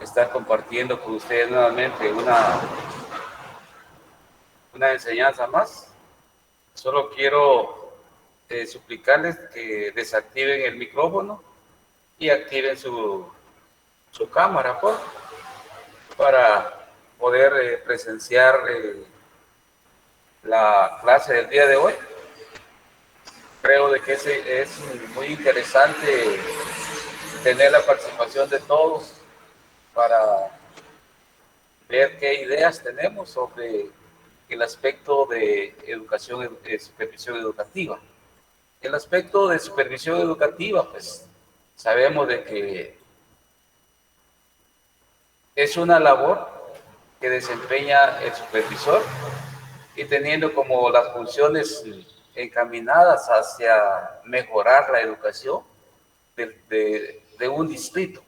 estar compartiendo con ustedes nuevamente una enseñanza más. Solo quiero suplicarles que desactiven el micrófono y activen su cámara, para poder presenciar la clase del día de hoy. Creo de que es muy interesante tener la participación de todos para ver qué ideas tenemos sobre el aspecto de educación, supervisión educativa. El aspecto de supervisión educativa, pues sabemos de que es una labor que desempeña el supervisor y teniendo como las funciones encaminadas hacia mejorar la educación de un distrito.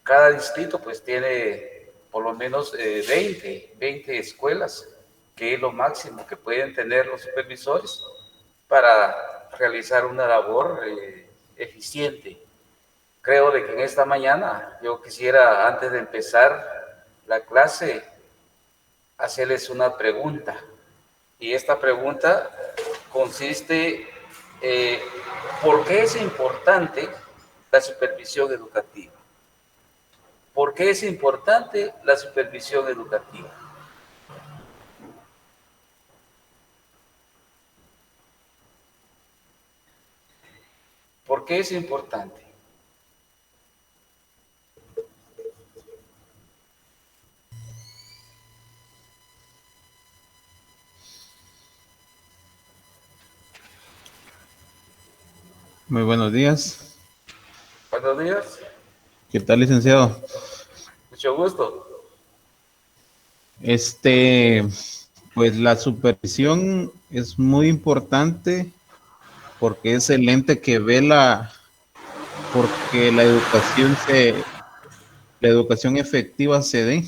Cada distrito pues tiene por lo menos 20 escuelas, que es lo máximo que pueden tener los supervisores para realizar una labor eficiente. Creo de que en esta mañana yo quisiera, antes de empezar la clase, hacerles una pregunta. Y esta pregunta consiste, ¿por qué es importante la supervisión educativa? ¿Por qué es importante la supervisión educativa? ¿Por qué es importante? Muy buenos días. Buenos días. ¿Qué tal, licenciado? Mucho gusto. Pues la supervisión es muy importante porque es el ente que vela porque la educación efectiva se dé,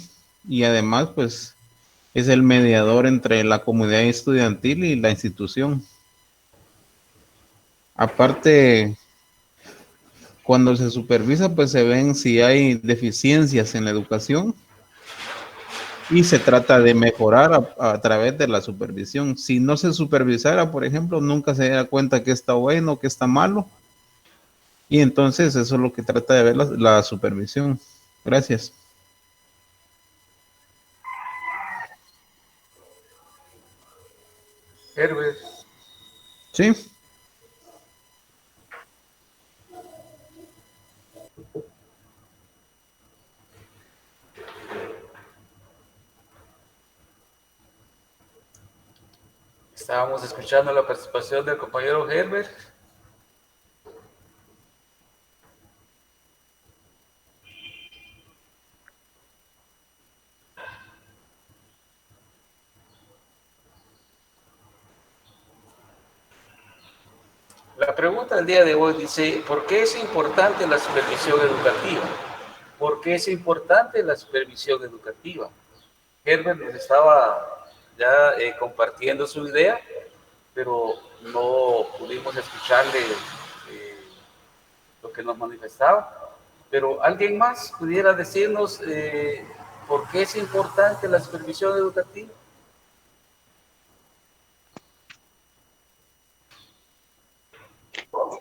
y además pues es el mediador entre la comunidad estudiantil y la institución. Aparte, cuando se supervisa pues se ven si hay deficiencias en la educación y se trata de mejorar a través de la supervisión. Si no se supervisara, por ejemplo, nunca se da cuenta que está bueno, que está malo. Y entonces eso es lo que trata de ver la supervisión. Gracias. Herbert. Sí. Estábamos escuchando la participación del compañero Herbert. La pregunta del día de hoy dice, ¿por qué es importante la supervisión educativa? ¿Por qué es importante la supervisión educativa? Herbert nos estaba ya compartiendo su idea, pero no pudimos escucharle lo que nos manifestaba. Pero alguien más pudiera decirnos por qué es importante la supervisión educativa.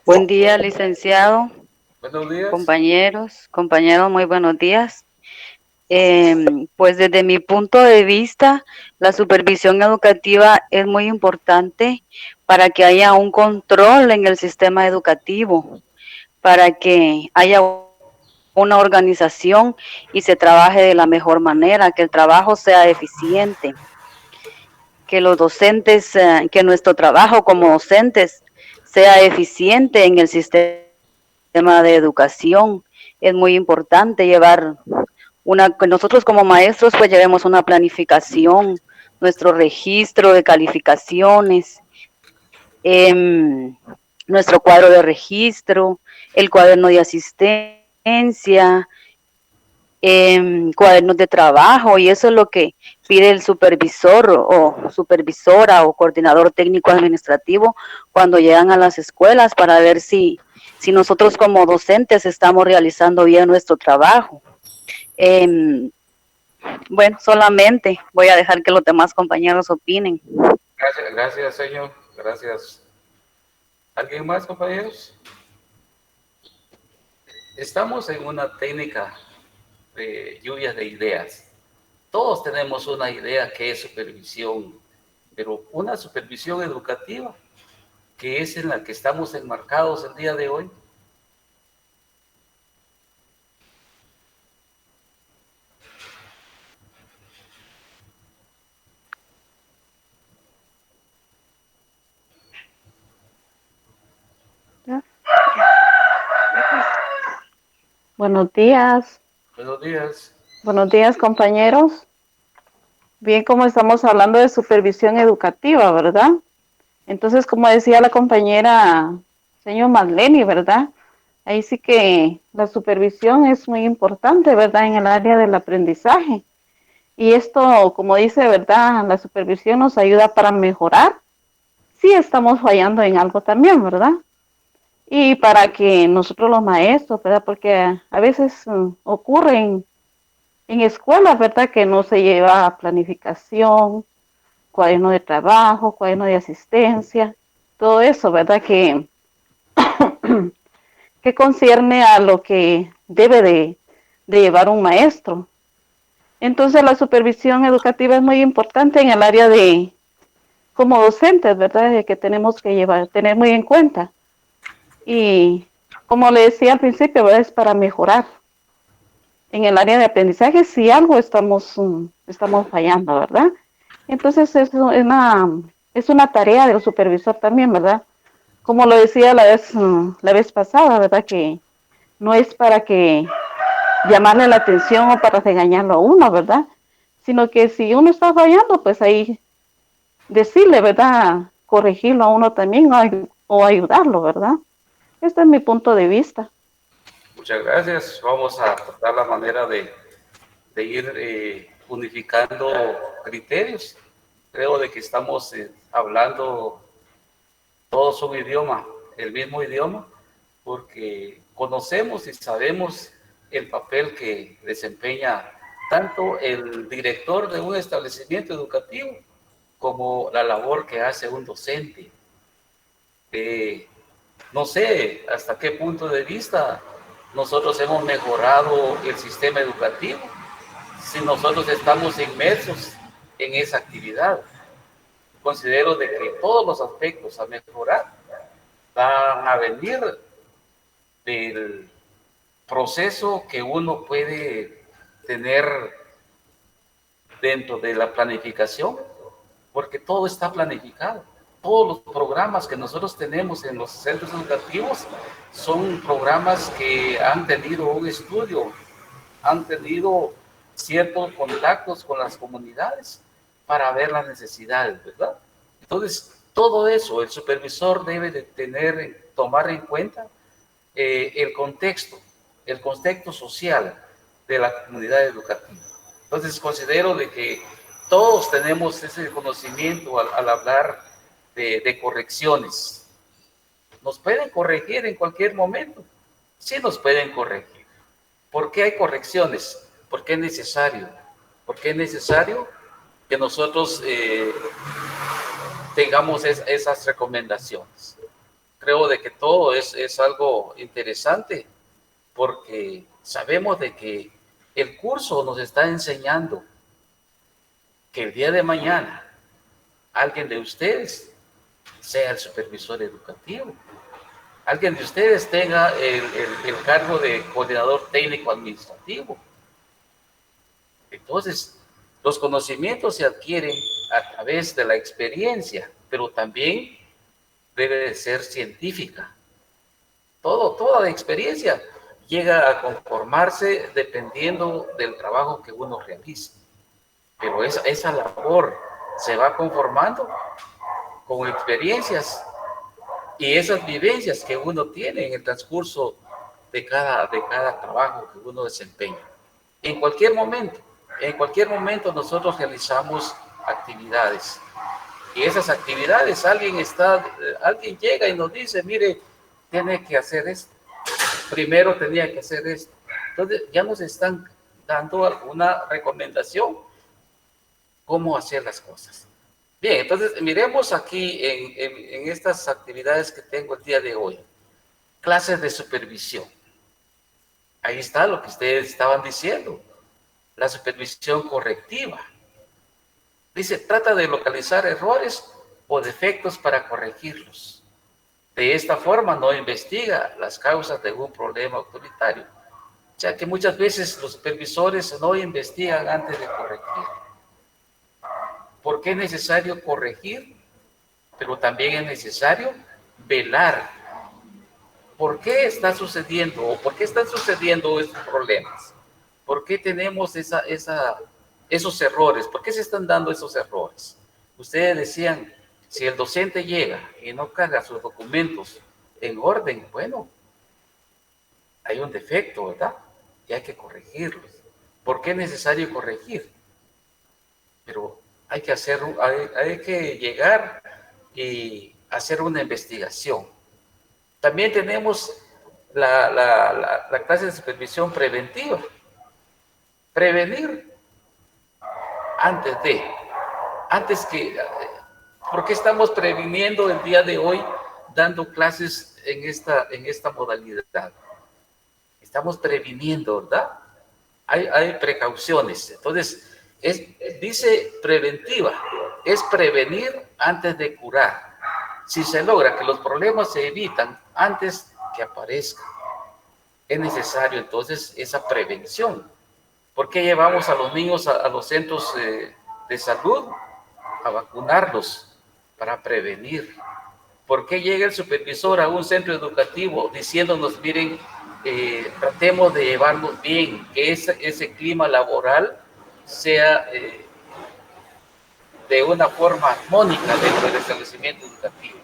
Buen día, licenciado. Buenos días. Compañeros, muy buenos días. Pues desde mi punto de vista, la supervisión educativa es muy importante para que haya un control en el sistema educativo, para que haya una organización y se trabaje de la mejor manera, que el trabajo sea eficiente, que los docentes, que nuestro trabajo como docentes sea eficiente en el sistema de educación. Es muy importante llevar nosotros como maestros pues llevemos una planificación, nuestro registro de calificaciones, nuestro cuadro de registro, el cuaderno de asistencia, cuadernos de trabajo, y eso es lo que pide el supervisor o supervisora o coordinador técnico administrativo cuando llegan a las escuelas para ver si nosotros como docentes estamos realizando bien nuestro trabajo. Bueno, solamente voy a dejar que los demás compañeros opinen. Gracias, gracias, señor. Gracias. ¿Alguien más, compañeros? Estamos en una técnica de lluvias de ideas. Todos tenemos una idea que es supervisión, pero una supervisión educativa, que es en la que estamos enmarcados el día de hoy. Buenos días. Buenos días. Buenos días, compañeros. Bien, como estamos hablando de supervisión educativa, ¿verdad? Entonces, como decía la compañera, señor Marlene, ¿verdad? Ahí sí que la supervisión es muy importante, ¿verdad? En el área del aprendizaje. Y esto, como dice, ¿verdad? La supervisión nos ayuda para mejorar. Sí estamos fallando en algo también, ¿verdad? Y para que nosotros los maestros, ¿verdad? Porque a veces ocurren en escuelas, ¿verdad? Que no se lleva planificación, cuaderno de trabajo, cuaderno de asistencia, todo eso, ¿verdad? Que concierne a lo que debe de llevar un maestro. Entonces la supervisión educativa es muy importante en el área de, como docentes, ¿verdad? De que tenemos que tener muy en cuenta. Y como le decía al principio, ¿verdad? Es para mejorar. En el área de aprendizaje, si algo estamos fallando, ¿verdad? Entonces es una tarea del supervisor también, ¿verdad? Como lo decía la vez pasada, ¿verdad? Que no es para que llamarle la atención o para regañarlo a uno, ¿verdad? Sino que si uno está fallando, pues ahí decirle, ¿verdad? Corregirlo a uno también o ayudarlo, ¿verdad? Este es mi punto de vista. Muchas gracias. Vamos a tratar la manera de ir unificando criterios. Creo de que estamos hablando todos un idioma, el mismo idioma, porque conocemos y sabemos el papel que desempeña tanto el director de un establecimiento educativo como la labor que hace un docente. No sé hasta qué punto de vista nosotros hemos mejorado el sistema educativo si nosotros estamos inmersos en esa actividad. Considero de que todos los aspectos a mejorar van a venir del proceso que uno puede tener dentro de la planificación, porque todo está planificado. Todos los programas que nosotros tenemos en los centros educativos son programas que han tenido un estudio, han tenido ciertos contactos con las comunidades para ver las necesidades, ¿verdad? Entonces, todo eso el supervisor debe de tomar en cuenta el contexto social de la comunidad educativa. Entonces, considero de que todos tenemos ese conocimiento al hablar de correcciones. ¿Nos pueden corregir en cualquier momento? Sí nos pueden corregir. ¿Por qué hay correcciones? Porque es necesario. Porque es necesario que nosotros tengamos esas recomendaciones. Creo de que todo es algo interesante porque sabemos de que el curso nos está enseñando que el día de mañana alguien de ustedes sea el supervisor educativo. Alguien de ustedes tenga el cargo de coordinador técnico administrativo. Entonces, los conocimientos se adquieren a través de la experiencia, pero también debe de ser científica. Toda la experiencia llega a conformarse dependiendo del trabajo que uno realice. Pero esa labor se va conformando con experiencias y esas vivencias que uno tiene en el transcurso de cada trabajo que uno desempeña. En cualquier momento nosotros realizamos actividades. Y esas actividades, alguien llega y nos dice, mire, tiene que hacer esto. Primero tenía que hacer esto. Entonces ya nos están dando alguna recomendación cómo hacer las cosas. Bien, entonces miremos aquí en estas actividades que tengo el día de hoy. Clases de supervisión. Ahí está lo que ustedes estaban diciendo. La supervisión correctiva. Dice, trata de localizar errores o defectos para corregirlos. De esta forma no investiga las causas de un problema autoritario, ya que muchas veces los supervisores no investigan antes de corregir. ¿Por qué es necesario corregir? Pero también es necesario velar. ¿Por qué está sucediendo o por qué están sucediendo estos problemas? ¿Por qué tenemos esos errores? ¿Por qué se están dando esos errores? Ustedes decían, si el docente llega y no carga sus documentos en orden, bueno, hay un defecto, ¿verdad? Y hay que corregirlos. ¿Por qué es necesario corregir? Pero hay que llegar y hacer una investigación. También tenemos la clase de supervisión preventiva. Prevenir ¿por qué estamos previniendo el día de hoy dando clases en esta modalidad? Estamos previniendo, ¿verdad? Hay precauciones. Entonces, dice preventiva, es prevenir antes de curar. Si se logra que los problemas se evitan antes que aparezcan, es necesario entonces esa prevención. ¿Por qué llevamos a los niños a los centros de salud a vacunarlos? Para prevenir. ¿Por qué llega el supervisor a un centro educativo diciéndonos, miren, tratemos de llevarnos bien, que ese clima laboral sea de una forma armónica dentro del establecimiento educativo?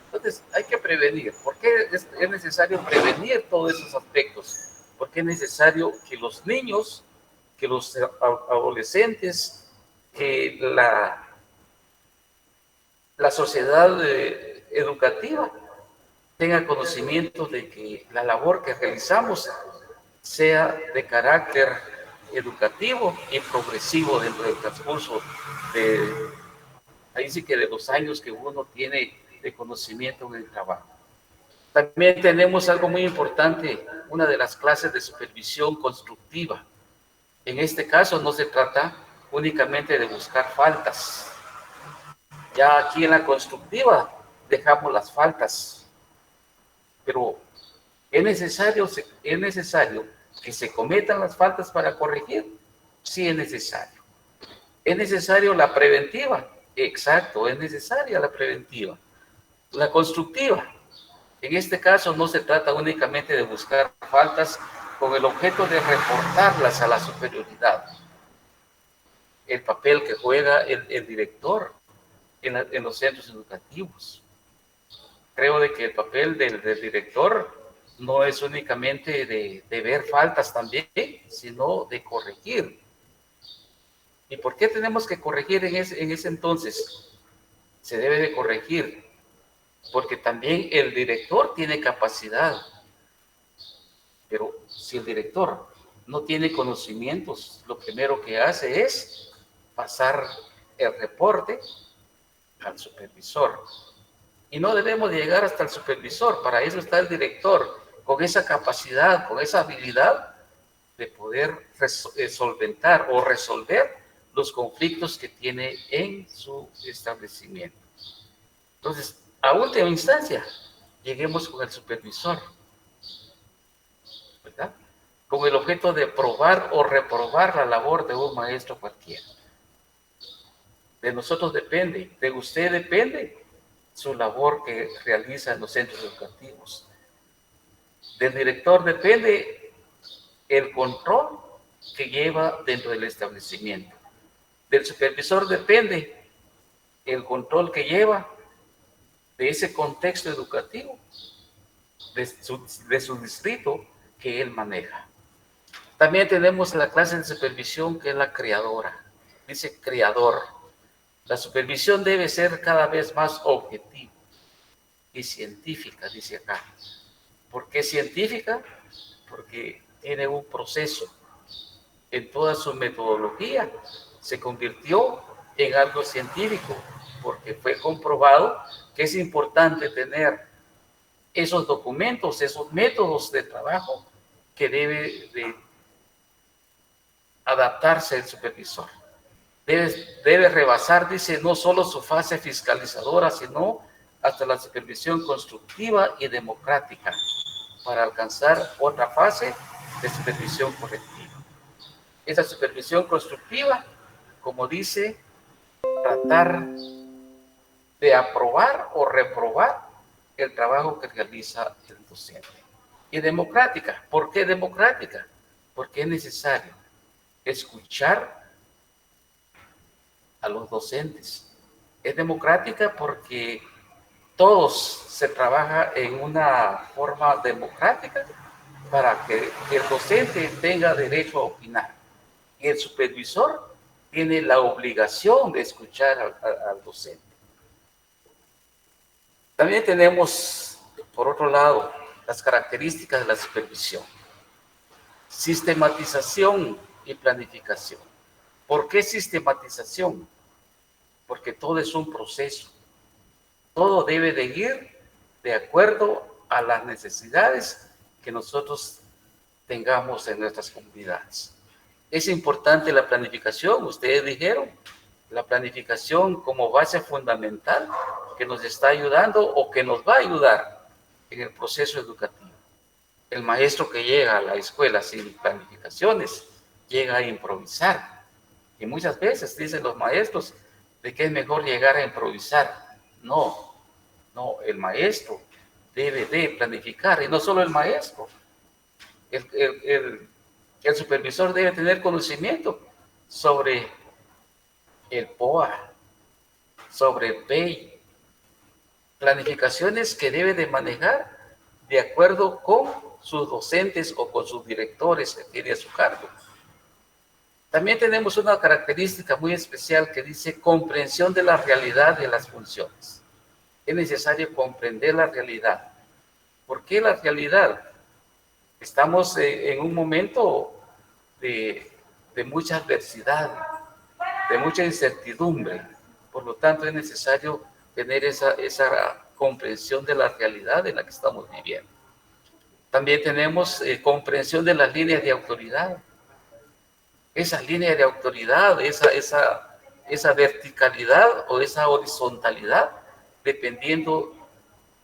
Entonces, hay que prevenir. ¿Por qué es necesario prevenir todos esos aspectos? Porque es necesario que los niños, que los adolescentes, que la sociedad educativa tenga conocimiento de que la labor que realizamos sea de carácter educativo y progresivo dentro del transcurso ahí sí que de los años que uno tiene de conocimiento en el trabajo. También tenemos algo muy importante, una de las clases de supervisión constructiva. En este caso no se trata únicamente de buscar faltas. Ya aquí en la constructiva dejamos las faltas, pero ¿es necesario que se cometan las faltas para corregir? Sí, es necesario. ¿Es necesario la preventiva? Exacto, es necesaria la preventiva. La constructiva, en este caso no se trata únicamente de buscar faltas con el objeto de reportarlas a la superioridad. El papel que juega el director en los centros educativos. Creo de que el papel del director no es únicamente de ver faltas también, sino de corregir. ¿Y por qué tenemos que corregir en ese entonces? Se debe de corregir, porque también el director tiene capacidad. Pero si el director no tiene conocimientos, lo primero que hace es pasar el reporte al supervisor. Y no debemos llegar hasta el supervisor, para eso está el director, con esa capacidad, con esa habilidad de poder solventar o resolver los conflictos que tiene en su establecimiento. Entonces, a última instancia, lleguemos con el supervisor, ¿verdad? Con el objeto de probar o reprobar la labor de un maestro cualquiera. De nosotros depende, de usted depende su labor que realiza en los centros educativos. Del director depende el control que lleva dentro del establecimiento. Del supervisor depende el control que lleva de ese contexto educativo, de su distrito que él maneja. También tenemos la clase de supervisión que es la creadora. Dice creador. La supervisión debe ser cada vez más objetiva y científica, dice acá. ¿Por qué científica? Porque tiene un proceso. en toda su metodología, se convirtió en algo científico, porque fue comprobado que es importante tener esos documentos, esos métodos de trabajo que debe de adaptarse el supervisor. Debe rebasar, dice, no solo su fase fiscalizadora, sino hasta la supervisión constructiva y democrática para alcanzar otra fase de supervisión correctiva. Esa supervisión constructiva, como dice, tratar de aprobar o reprobar el trabajo que realiza el docente. Y democrática, ¿por qué democrática? Porque es necesario escuchar a los docentes. Es democrática porque todos se trabaja en una forma democrática para que el docente tenga derecho a opinar. Y el supervisor tiene la obligación de escuchar al docente. También tenemos, por otro lado, las características de la supervisión. Sistematización y planificación. ¿Por qué sistematización? Porque todo es un proceso. Todo debe de ir de acuerdo a las necesidades que nosotros tengamos en nuestras comunidades. Es importante la planificación, ustedes dijeron, la planificación como base fundamental que nos está ayudando o que nos va a ayudar en el proceso educativo. El maestro que llega a la escuela sin planificaciones llega a improvisar. Y muchas veces dicen los maestros de que es mejor llegar a improvisar. No, el maestro debe de planificar, y no solo el maestro. El supervisor debe tener conocimiento sobre el POA, sobre el PEI, planificaciones que debe de manejar de acuerdo con sus docentes o con sus directores que tiene a su cargo. También tenemos una característica muy especial que dice comprensión de la realidad de las funciones. Es necesario comprender la realidad. ¿Por qué la realidad? Estamos en un momento de mucha adversidad, de mucha incertidumbre. Por lo tanto, es necesario tener esa comprensión de la realidad en la que estamos viviendo. También tenemos comprensión de las líneas de autoridad. Esa línea de autoridad, esa verticalidad o esa horizontalidad, dependiendo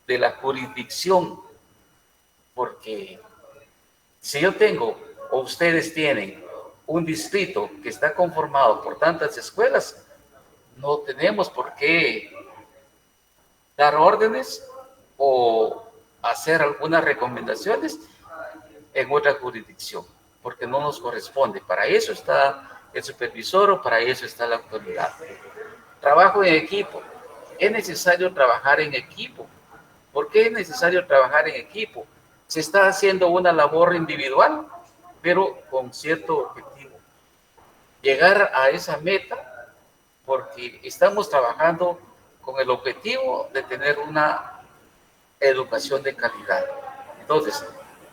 de la jurisdicción. Porque si yo tengo o ustedes tienen un distrito que está conformado por tantas escuelas, no tenemos por qué dar órdenes o hacer algunas recomendaciones en otra jurisdicción, porque no nos corresponde. Para eso está el supervisor o para eso está la autoridad. Trabajo en equipo. Es necesario trabajar en equipo. ¿Por qué es necesario trabajar en equipo? Se está haciendo una labor individual, pero con cierto objetivo. Llegar a esa meta porque estamos trabajando con el objetivo de tener una educación de calidad. Entonces,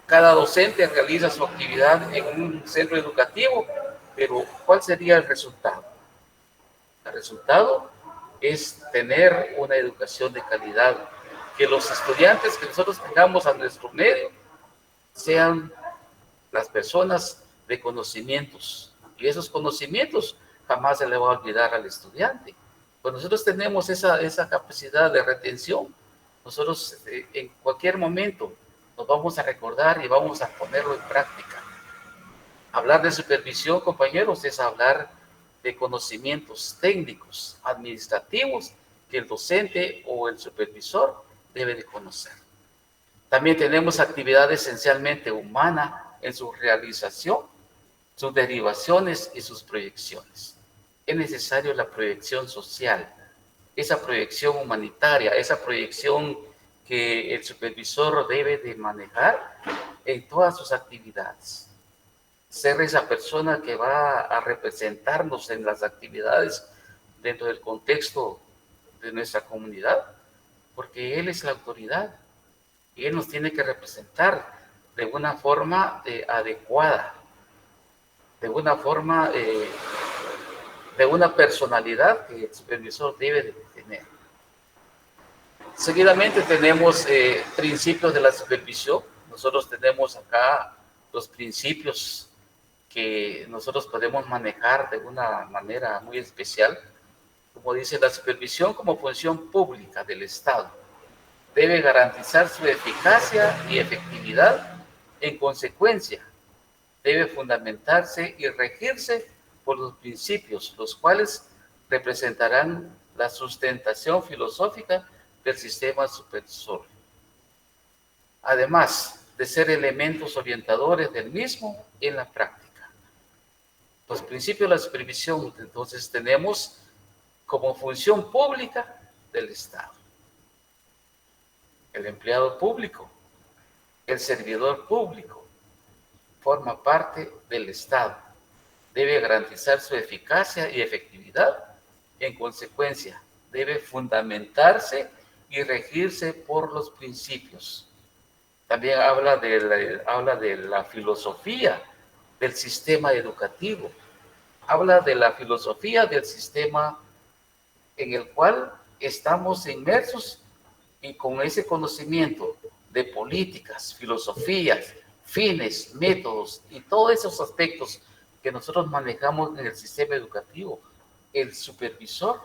cada docente realiza su actividad en un centro educativo, pero ¿cuál sería el resultado? El resultado es tener una educación de calidad, que los estudiantes que nosotros tengamos a nuestro medio sean las personas de conocimientos, y esos conocimientos jamás se le va a olvidar al estudiante. Pues nosotros tenemos esa capacidad de retención, nosotros en cualquier momento nos vamos a recordar y vamos a ponerlo en práctica. Hablar de supervisión, compañeros, es hablar de conocimientos técnicos, administrativos, que el docente o el supervisor debe de conocer. También tenemos actividad esencialmente humana en su realización, sus derivaciones y sus proyecciones. Es necesario la proyección social, esa proyección humanitaria, esa proyección que el supervisor debe de manejar en todas sus actividades. Ser esa persona que va a representarnos en las actividades dentro del contexto de nuestra comunidad, porque Él es la autoridad y Él nos tiene que representar de una forma adecuada. de una forma, de una personalidad que el supervisor debe de tener. Seguidamente tenemos principios de la supervisión. Nosotros tenemos acá los principios que nosotros podemos manejar de una manera muy especial. Como dice, la supervisión como función pública del Estado debe garantizar su eficacia y efectividad. En consecuencia, debe fundamentarse y regirse por los principios, los cuales representarán la sustentación filosófica del sistema supervisor, además de ser elementos orientadores del mismo en la práctica. Los principios de la supervisión, entonces, tenemos como función pública del Estado el empleado público, el servidor público, forma parte del Estado. Debe garantizar su eficacia y efectividad. En consecuencia, debe fundamentarse y regirse por los principios. También habla de la filosofía del sistema educativo. Habla de la filosofía del sistema en el cual estamos inmersos, y con ese conocimiento de políticas, filosofías, fines, métodos y todos esos aspectos que nosotros manejamos en el sistema educativo, el supervisor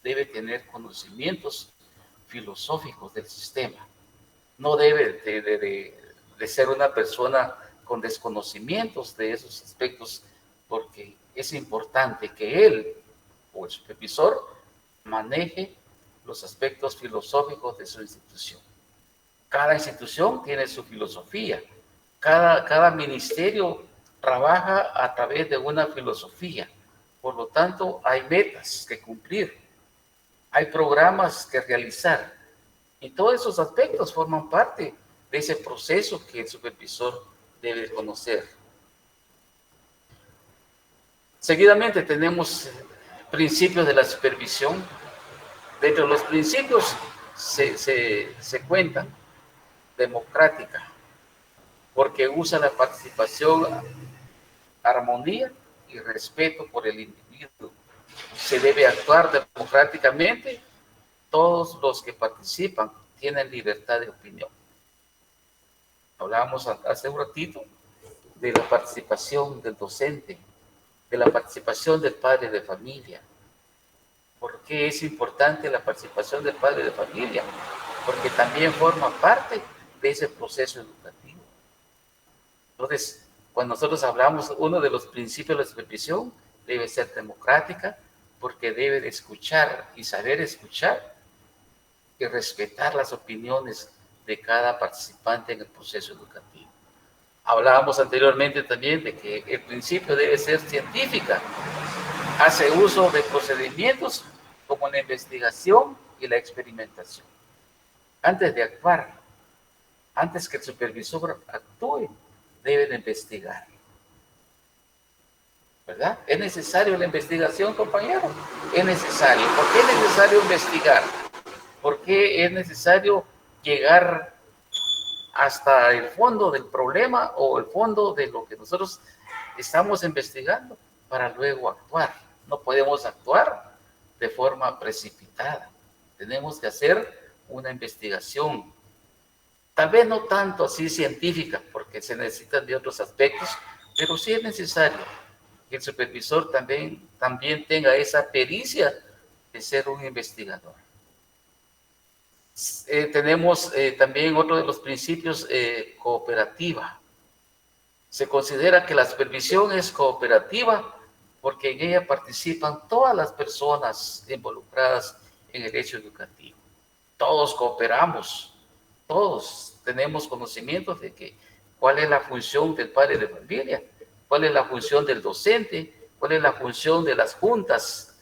debe tener conocimientos filosóficos del sistema. No debe de ser una persona con desconocimientos de esos aspectos, porque es importante que él o el supervisor maneje los aspectos filosóficos de su institución. Cada institución tiene su filosofía. Cada ministerio trabaja a través de una filosofía. Por lo tanto, hay metas que cumplir, hay programas que realizar, y todos esos aspectos forman parte de ese proceso que el supervisor debe conocer. Seguidamente tenemos principios de la supervisión. Dentro de los principios se cuentan democrática, porque usa la participación, armonía y respeto por el individuo. Se debe actuar democráticamente. Todos los que participan tienen libertad de opinión. Hablábamos hace un ratito de la participación del docente, de la participación del padre de familia. ¿Por qué es importante la participación del padre de familia? Porque también forma parte de ese proceso educativo. Entonces, cuando nosotros hablamos, uno de los principios de la supervisión debe ser democrática, porque debe de escuchar y saber escuchar y respetar las opiniones de cada participante en el proceso educativo. Hablábamos anteriormente también de que el principio debe ser científica. Hace uso de procedimientos como la investigación y la experimentación. Antes de actuar, antes que el supervisor actúe, debe de investigar. ¿Verdad? ¿Es necesario la investigación, compañero? Es necesario. ¿Por qué es necesario investigar? ¿Por qué es necesario llegar hasta el fondo del problema o el fondo de lo que nosotros estamos investigando para luego actuar? No podemos actuar de forma precipitada. Tenemos que hacer una investigación, tal vez no tanto así científica, porque se necesitan de otros aspectos, pero sí es necesario que el supervisor también tenga pericia de ser un investigador. Tenemos también otro de los principios, cooperativa. Se considera que la supervisión es cooperativa porque en ella participan todas las personas involucradas en el hecho educativo. Todos cooperamos, todos tenemos conocimiento de cuál es la función del padre de familia, cuál es la función del docente, cuál es la función de las juntas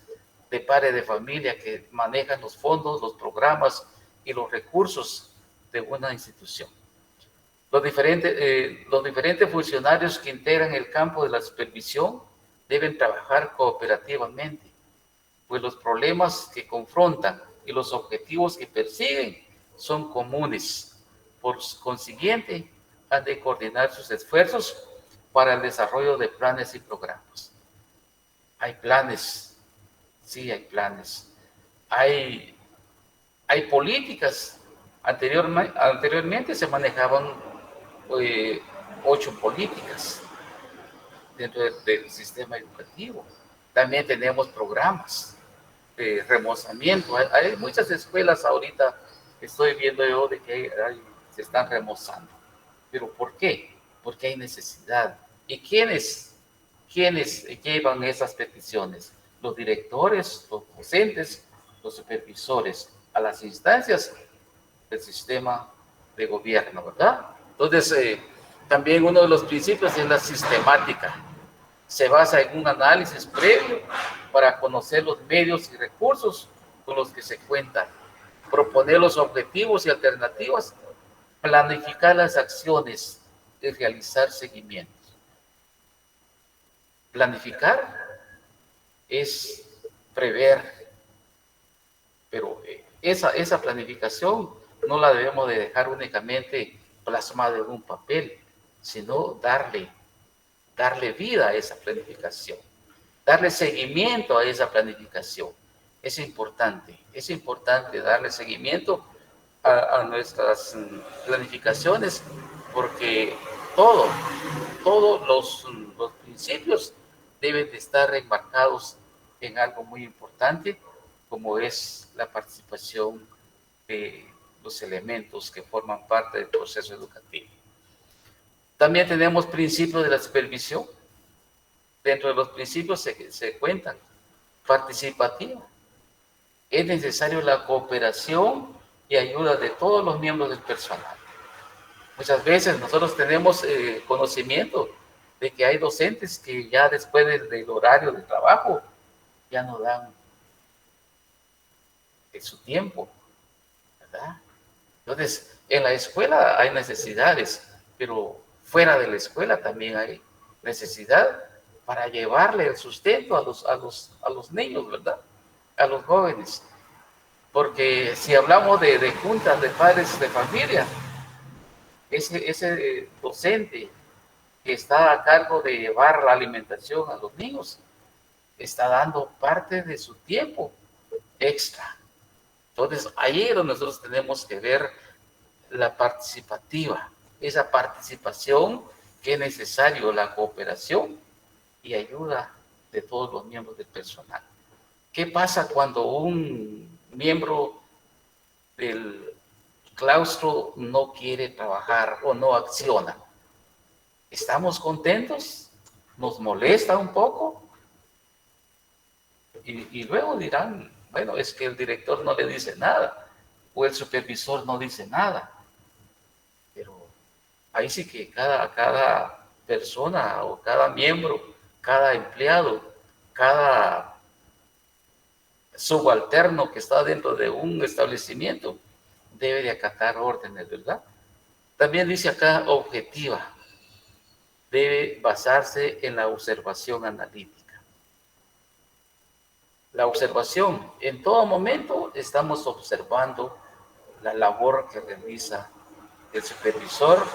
de padres de familia que manejan los fondos, los programas y los recursos de una institución. Los diferentes funcionarios que integran el campo de la supervisión deben trabajar cooperativamente, pues los problemas que confrontan y los objetivos que persiguen son comunes. Por consiguiente, han de coordinar sus esfuerzos para el desarrollo de planes y programas. Hay planes, sí hay planes. Hay políticas. Anteriormente se manejaban 8 políticas dentro del sistema educativo. También tenemos programas de remozamiento. Hay muchas escuelas ahorita, estoy viendo yo de que se están remozando. ¿Pero por qué? Porque hay necesidad. ¿Y quiénes llevan esas peticiones? Los directores, los docentes, los supervisores, a las instancias del sistema de gobierno, ¿verdad? Entonces, también uno de los principios es la sistemática. Se basa en un análisis previo para conocer los medios y recursos con los que se cuentan, proponer los objetivos y alternativas, planificar las acciones y realizar seguimientos. Planificar es prever, pero esa planificación no la debemos de dejar únicamente plasmada en un papel, sino darle vida a esa planificación, darle seguimiento a esa planificación. Es importante darle seguimiento a nuestras planificaciones, porque todos los principios deben de estar enmarcados en algo muy importante, como es la participación de los elementos que forman parte del proceso educativo. También tenemos principios de la supervisión. Dentro de los principios se cuentan participativa. Es necesario la cooperación y ayuda de todos los miembros del personal. Muchas veces nosotros tenemos conocimiento de que hay docentes que ya después del horario de trabajo ya no dan su tiempo, ¿verdad? Entonces, en la escuela hay necesidades, pero fuera de la escuela también hay necesidad para llevarle el sustento a los niños, ¿verdad? A los jóvenes. Porque si hablamos de juntas de padres de familia, ese docente que está a cargo de llevar la alimentación a los niños está dando parte de su tiempo extra. Entonces, ahí es donde nosotros tenemos que ver la participativa, esa participación que es necesario, la cooperación y ayuda de todos los miembros del personal. ¿Qué pasa cuando un miembro del claustro no quiere trabajar o no acciona? ¿Estamos contentos? ¿Nos molesta un poco? Y luego dirán, bueno, es que el director no le dice nada o el supervisor no dice nada. Pero ahí sí que cada persona o cada miembro, cada empleado, cada subalterno que está dentro de un establecimiento debe de acatar órdenes, ¿verdad? También dice acá objetiva. Debe basarse en la observación analítica. La observación, en todo momento estamos observando la labor que realiza el supervisor,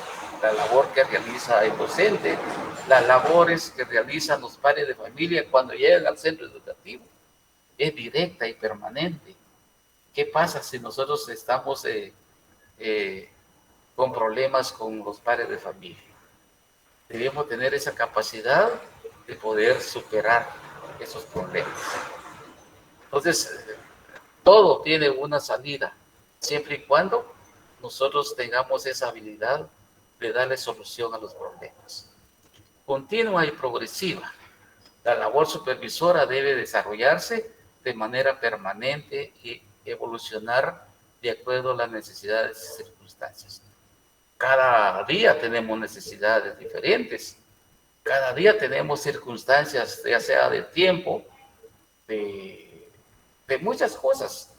la labor que realiza el docente, las labores que realizan los padres de familia cuando llegan al centro educativo. Es directa y permanente. ¿Qué pasa si nosotros estamos con problemas con los padres de familia? Debemos tener esa capacidad de poder superar esos problemas. Entonces, todo tiene una salida, siempre y cuando nosotros tengamos esa habilidad de darle solución a los problemas. Continua y progresiva. La labor supervisora debe desarrollarse de manera permanente y evolucionar de acuerdo a las necesidades y circunstancias. Cada día tenemos necesidades diferentes. Cada día tenemos circunstancias, ya sea de tiempo, de muchas cosas,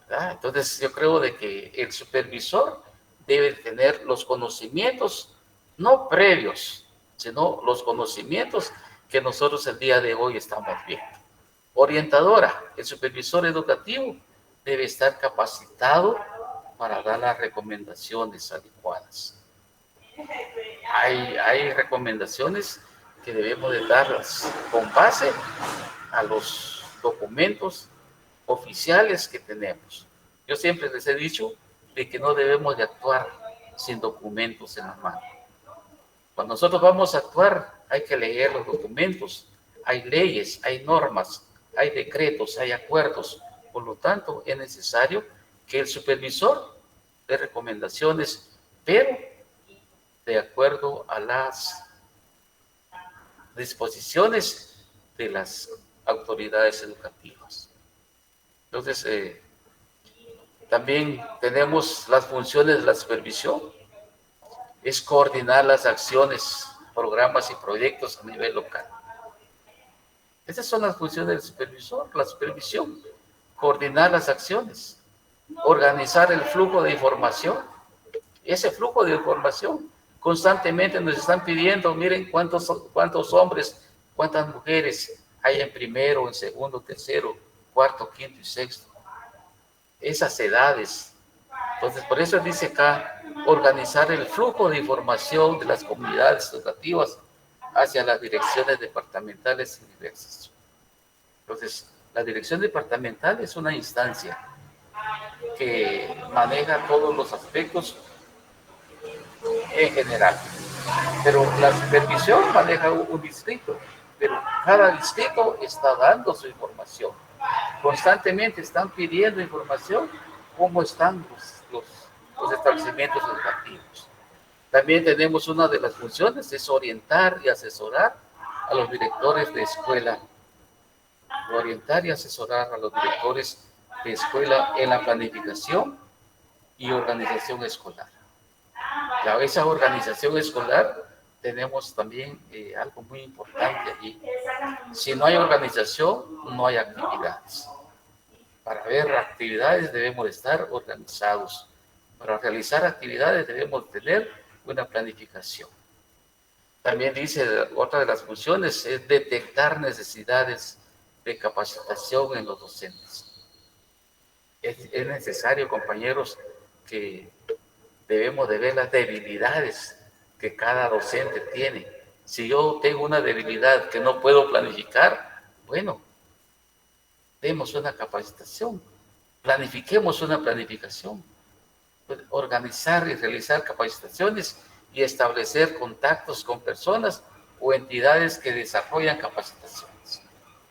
¿verdad? Entonces yo creo de que el supervisor debe tener los conocimientos, no previos, sino los conocimientos que nosotros el día de hoy estamos viendo. Orientadora, el supervisor educativo debe estar capacitado para dar las recomendaciones adecuadas. Hay recomendaciones que debemos de darlas con base a los documentos oficiales que tenemos. Yo siempre les he dicho de que no debemos de actuar sin documentos en la mano. Cuando nosotros vamos a actuar, hay que leer los documentos. Hay leyes, hay normas, hay decretos, hay acuerdos. Por lo tanto, es necesario que el supervisor dé recomendaciones, pero de acuerdo a las disposiciones de las autoridades educativas. Entonces, también tenemos las funciones de la supervisión, es coordinar las acciones, programas y proyectos a nivel local. Esas son las funciones del supervisor, la supervisión, coordinar las acciones, organizar el flujo de información. Ese flujo de información constantemente nos están pidiendo, miren cuántos hombres, cuántas mujeres hay en primero, en segundo, tercero, cuarto, quinto y sexto. Esas edades. Entonces, por eso dice acá, organizar el flujo de información de las comunidades educativas hacia las direcciones departamentales y diversas. Entonces, la dirección departamental es una instancia que maneja todos los aspectos en general, pero la supervisión maneja un distrito, pero cada distrito está dando su información. Constantemente están pidiendo información, cómo están los establecimientos educativos. También tenemos una de las funciones, es orientar y asesorar a los directores de escuela. Orientar y asesorar a los directores de escuela en la planificación y organización escolar. Esa organización escolar tenemos también algo muy importante allí. Si no hay organización, no hay actividades. Para ver actividades debemos estar organizados. Para realizar actividades debemos tener una planificación. También dice, otra de las funciones es detectar necesidades de capacitación en los docentes. Es necesario, compañeros, que debemos de ver las debilidades que cada docente tiene. Si yo tengo una debilidad que no puedo planificar, bueno, demos una capacitación, planifiquemos una planificación, organizar y realizar capacitaciones y establecer contactos con personas o entidades que desarrollan capacitaciones.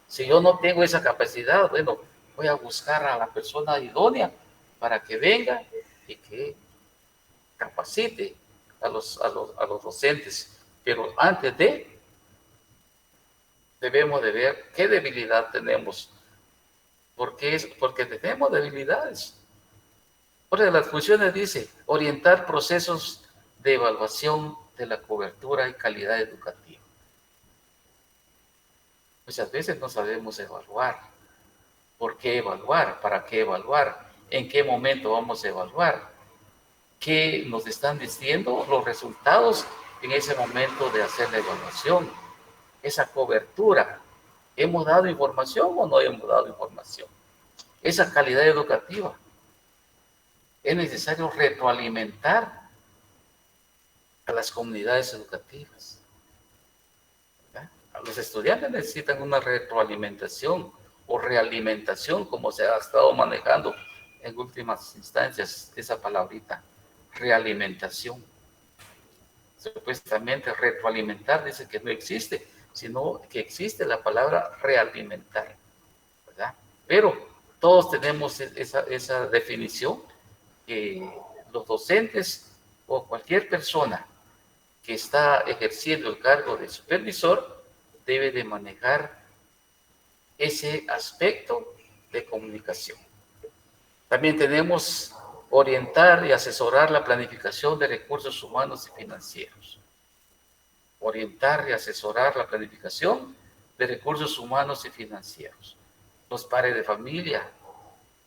Si yo no tengo esa capacidad, bueno, voy a buscar a la persona idónea para que venga y que capacite a los docentes. Pero antes debemos de ver qué debilidad tenemos. Porque tenemos debilidades. Otra de las funciones dice, orientar procesos de evaluación de la cobertura y calidad educativa. Muchas veces no sabemos evaluar. ¿Por qué evaluar? ¿Para qué evaluar? ¿En qué momento vamos a evaluar? ¿Qué nos están diciendo los resultados en ese momento de hacer la evaluación? Esa cobertura. ¿Hemos dado información o no hemos dado información? Esa calidad educativa. Es necesario retroalimentar a las comunidades educativas. ¿verdad? Los estudiantes necesitan una retroalimentación o realimentación, como se ha estado manejando en últimas instancias esa palabrita, realimentación. Supuestamente retroalimentar dice que no existe, sino que existe la palabra realimentar, ¿verdad? Pero todos tenemos esa definición, que los docentes o cualquier persona que está ejerciendo el cargo de supervisor debe de manejar ese aspecto de comunicación. También tenemos orientar y asesorar la planificación de recursos humanos y financieros. Orientar y asesorar la planificación de recursos humanos y financieros. Los padres de familia,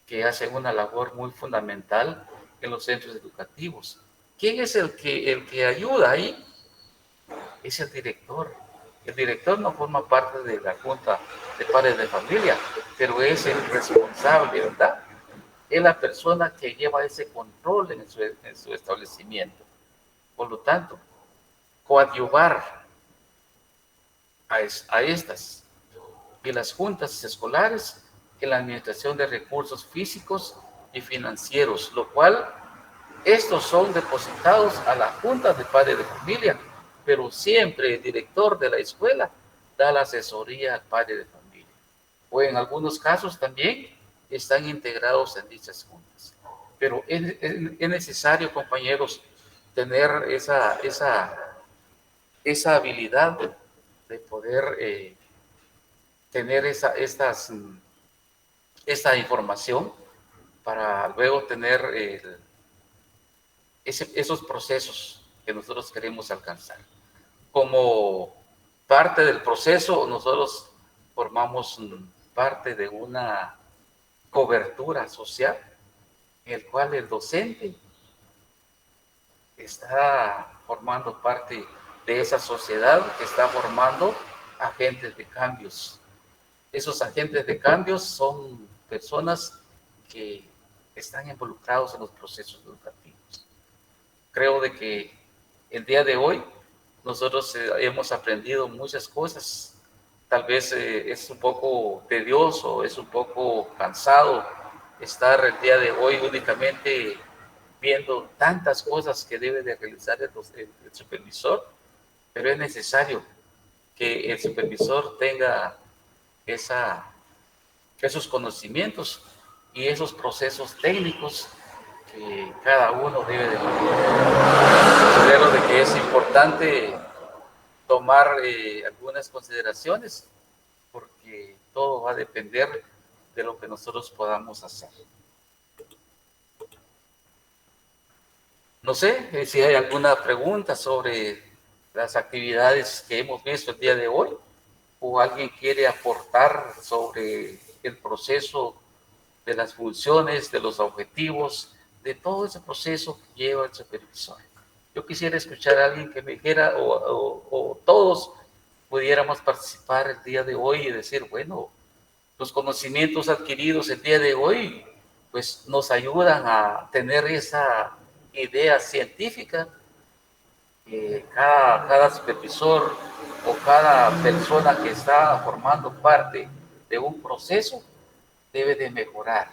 que hacen una labor muy fundamental en los centros educativos. ¿Quién es el que ayuda ahí? Es el director. El director no forma parte de la junta de padres de familia, pero es el responsable, ¿verdad? Es la persona que lleva ese control en su establecimiento. Por lo tanto, coadyuvar a estas y las juntas escolares en la administración de recursos físicos y financieros, lo cual estos son depositados a la junta de padres de familia, pero siempre el director de la escuela da la asesoría al padre de familia. O en algunos casos también están integrados en dichas juntas. Pero es necesario, compañeros, tener esa habilidad de poder tener esta información para luego tener esos procesos que nosotros queremos alcanzar. Como parte del proceso, nosotros formamos parte de una cobertura social en el cual el docente está formando parte de esa sociedad que está formando agentes de cambios. Esos agentes de cambios son personas que están involucrados en los procesos educativos. Creo de que el día de hoy nosotros hemos aprendido muchas cosas. Tal vez es un poco tedioso, es un poco cansado estar el día de hoy únicamente viendo tantas cosas que debe de realizar el supervisor, pero es necesario que el supervisor tenga esos conocimientos y esos procesos técnicos que cada uno debe de manejar. Considero de que es importante tomar algunas consideraciones porque todo va a depender de lo que nosotros podamos hacer. No sé si hay alguna pregunta sobre las actividades que hemos visto el día de hoy o alguien quiere aportar sobre el proceso de las funciones, de los objetivos, de todo ese proceso que lleva el supervisor. Yo quisiera escuchar a alguien que me dijera o todos pudiéramos participar el día de hoy y decir, bueno, los conocimientos adquiridos el día de hoy pues nos ayudan a tener esa idea científica que cada supervisor o cada persona que está formando parte de un proceso debe de mejorar.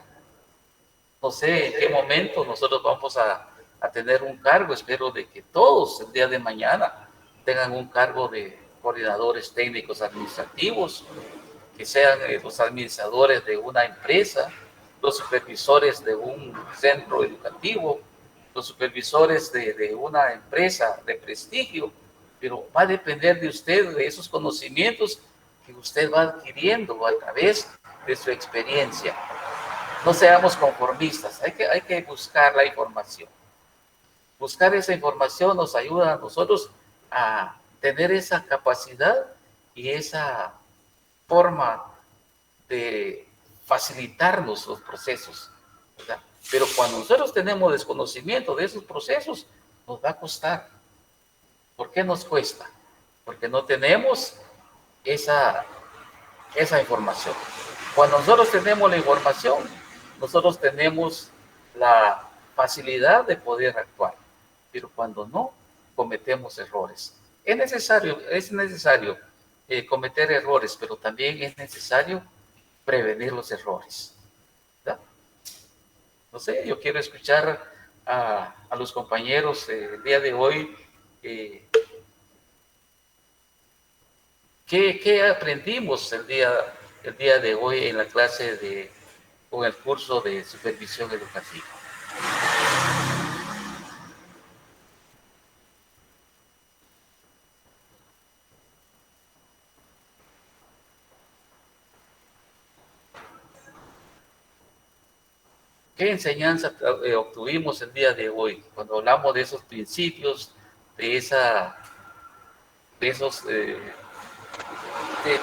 No sé en qué momento nosotros vamos a tener un cargo, espero de que todos el día de mañana tengan un cargo de coordinadores técnicos administrativos, que sean los administradores de una empresa, los supervisores de un centro educativo, los supervisores de una empresa de prestigio, pero va a depender de usted, de esos conocimientos que usted va adquiriendo a través de su experiencia. No seamos conformistas, hay que buscar la información. Buscar esa información nos ayuda a nosotros a tener esa capacidad y esa forma de facilitarnos los procesos, ¿verdad? Pero cuando nosotros tenemos desconocimiento de esos procesos, nos va a costar. ¿Por qué nos cuesta? Porque no tenemos esa información. Cuando nosotros tenemos la información, nosotros tenemos la facilidad de poder actuar, pero cuando no, cometemos errores. Es necesario cometer errores, pero también es necesario prevenir los errores, ¿verdad? No sé, yo quiero escuchar a los compañeros el día de hoy. ¿Qué aprendimos el día de hoy en la clase o en el curso de supervisión educativa? ¿Qué enseñanza obtuvimos el día de hoy cuando hablamos de esos principios, de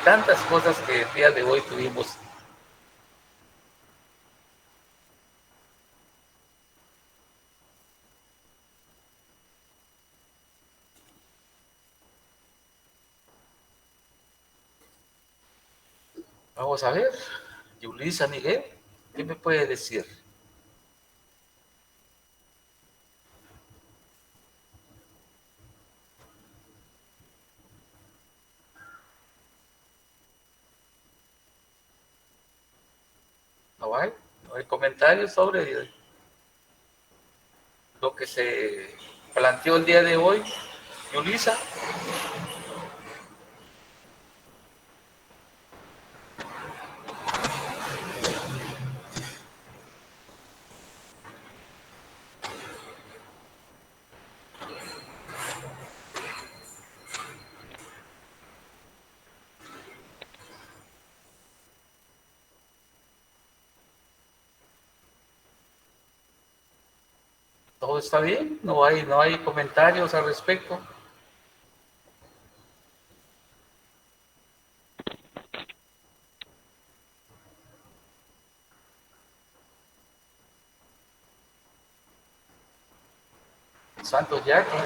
tantas cosas que el día de hoy tuvimos? Vamos a ver, Yulisa Miguel, ¿qué me puede decir? No hay comentarios sobre lo que se planteó el día de hoy, Yulisa. ¿Todo está bien? No hay comentarios al respecto. Santos Jackie.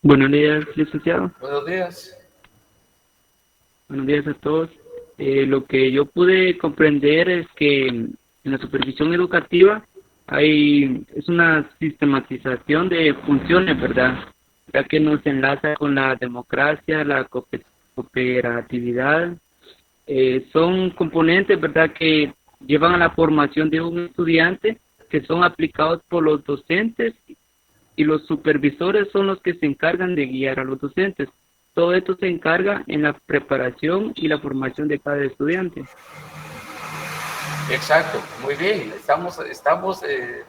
Buenos días, licenciado. Buenos días. Buenos días a todos. Lo que yo pude comprender es que en la supervisión educativa es una sistematización de funciones, ¿verdad? Ya que nos enlaza con la democracia, la cooperatividad. Son componentes, ¿verdad?, que llevan a la formación de un estudiante, que son aplicados por los docentes, y los supervisores son los que se encargan de guiar a los docentes. Todo esto se encarga en la preparación y la formación de cada estudiante. Exacto, muy bien. Estamos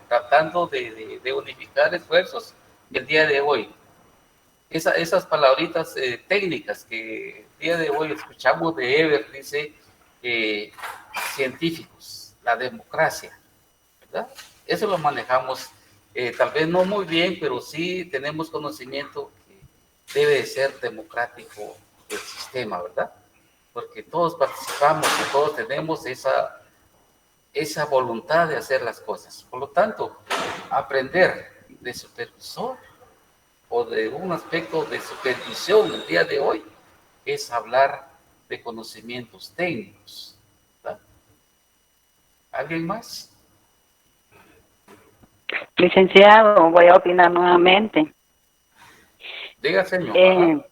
tratando de unificar esfuerzos el día de hoy. Esas palabritas técnicas que el día de hoy escuchamos de Eber, dice científicos, la democracia, ¿verdad? Eso lo manejamos tal vez no muy bien, pero sí tenemos conocimiento que debe de ser democrático el sistema, ¿verdad? Porque todos participamos y todos tenemos esa voluntad de hacer las cosas. Por lo tanto, aprender de supervisor o de un aspecto de supervisión el día de hoy es hablar de conocimientos técnicos, ¿verdad? ¿Alguien más? Licenciado, voy a opinar nuevamente. Diga, señor.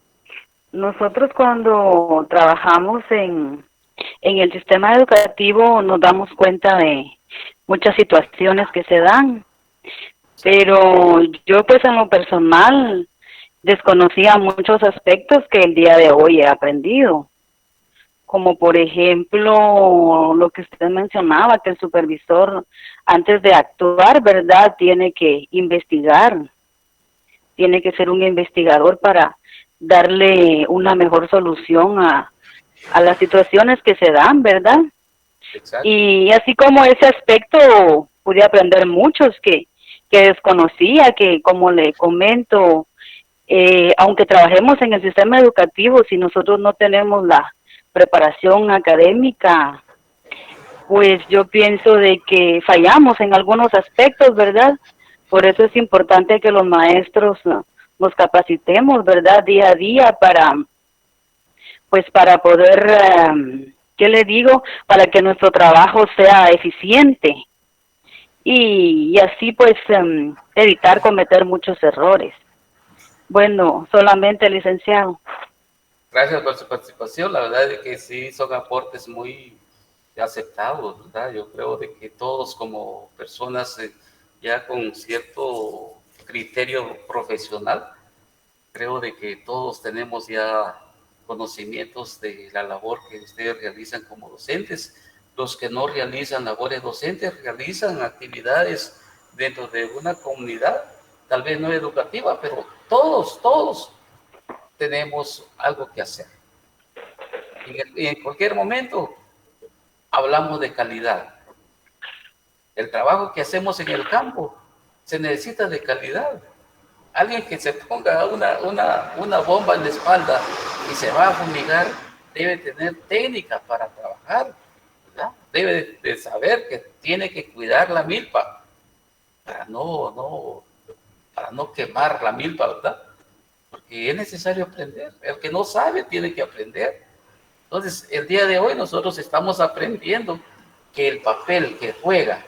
Nosotros cuando trabajamos en el sistema educativo nos damos cuenta de muchas situaciones que se dan, pero yo pues en lo personal desconocía muchos aspectos que el día de hoy he aprendido, como por ejemplo lo que usted mencionaba, que el supervisor antes de actuar, ¿verdad?, tiene que investigar, tiene que ser un investigador para darle una mejor solución a las situaciones que se dan, ¿verdad? Exacto. Y así como ese aspecto pude aprender muchos que desconocía, que como le comento, aunque trabajemos en el sistema educativo, si nosotros no tenemos la preparación académica, pues yo pienso de que fallamos en algunos aspectos, ¿verdad? Por eso es importante que los maestros nos capacitemos, ¿verdad?, día a día para poder, ¿qué le digo?, para que nuestro trabajo sea eficiente y así pues evitar cometer muchos errores. Bueno, solamente, licenciado. Gracias por su participación. La verdad es que sí son aportes muy aceptados, ¿verdad? Yo creo de que todos como personas ya con cierto criterio profesional, creo de que todos tenemos ya conocimientos de la labor que ustedes realizan como docentes. Los que no realizan labores docentes realizan actividades dentro de una comunidad, tal vez no educativa, pero todos tenemos algo que hacer. Y en cualquier momento hablamos de calidad. El trabajo que hacemos en el campo se necesita de calidad. Alguien que se ponga una bomba en la espalda y se va a fumigar debe tener técnica para trabajar, ¿verdad? Debe de saber que tiene que cuidar la milpa para no quemar la milpa, ¿verdad? Porque es necesario aprender. El que no sabe tiene que aprender. Entonces, el día de hoy nosotros estamos aprendiendo que el papel que juega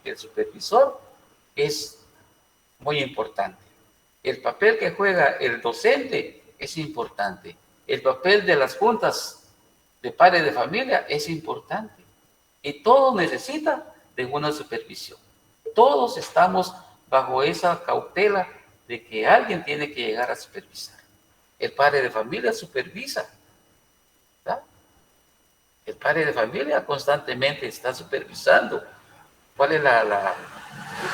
el supervisor es muy importante. El papel que juega el docente es importante. El papel de las juntas de padres de familia es importante. Y todo necesita de una supervisión. Todos estamos bajo esa cautela de que alguien tiene que llegar a supervisar. El padre de familia supervisa, ¿verdad? El padre de familia constantemente está supervisando cuál es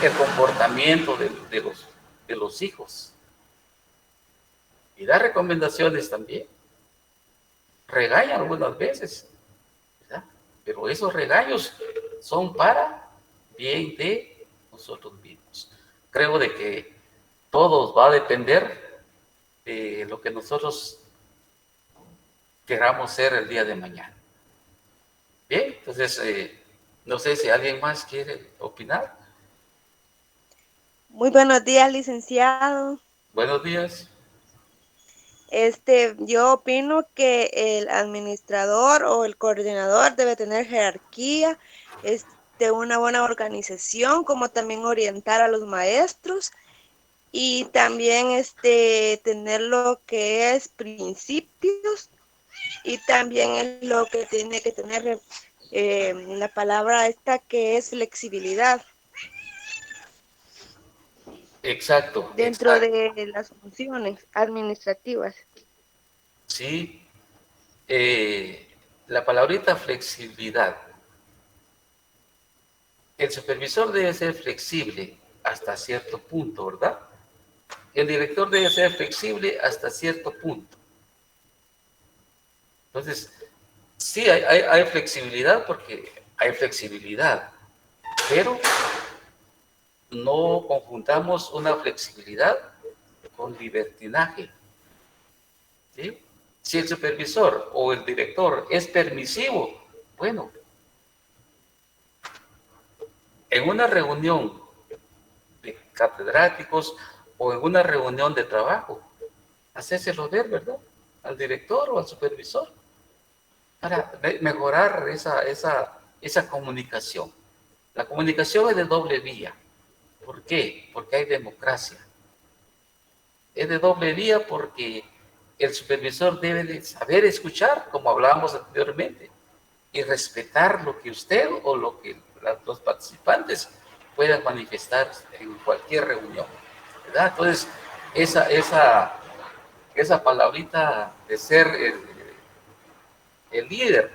el comportamiento de los hijos. Y da recomendaciones también. Regaña algunas veces, ¿verdad? Pero esos regaños son para bien de nosotros mismos. Creo de que todo va a depender de lo que nosotros queramos ser el día de mañana. Bien, entonces, no sé si alguien más quiere opinar. Muy buenos días, licenciado. Buenos días. Yo opino que el administrador o el coordinador debe tener jerarquía, una buena organización, como también orientar a los maestros y también tener lo que es principios y también es lo que tiene que tener la palabra esta que es flexibilidad Exacto. dentro exacto. de las funciones administrativas. Sí, la palabrita flexibilidad. El supervisor debe ser flexible hasta cierto punto, ¿verdad? El director debe ser flexible hasta cierto punto. Entonces, sí hay flexibilidad porque hay flexibilidad, pero no confundamos una flexibilidad con libertinaje. ¿Sí? Si el supervisor o el director es permisivo, bueno, en una reunión de catedráticos o en una reunión de trabajo, hacérselo ver, ¿verdad? Al director o al supervisor, para mejorar esa comunicación. La comunicación es de doble vía. ¿Por qué? Porque hay democracia. Es de doble vía porque el supervisor debe de saber escuchar, como hablábamos anteriormente, y respetar lo que usted o lo que los participantes puedan manifestar en cualquier reunión, ¿verdad? Entonces, esa palabrita de ser el líder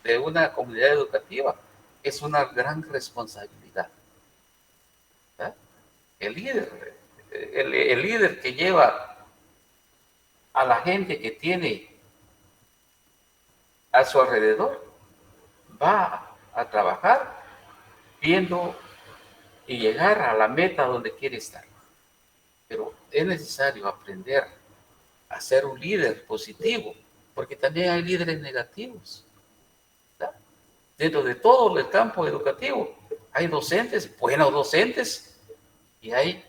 de una comunidad educativa es una gran responsabilidad, ¿verdad? El líder que lleva a la gente que tiene a su alrededor, va a trabajar viendo y llegar a la meta donde quiere estar. Pero es necesario aprender a ser un líder positivo, porque también hay líderes negativos, ¿verdad? Dentro de todo el campo educativo hay docentes, buenos docentes, y hay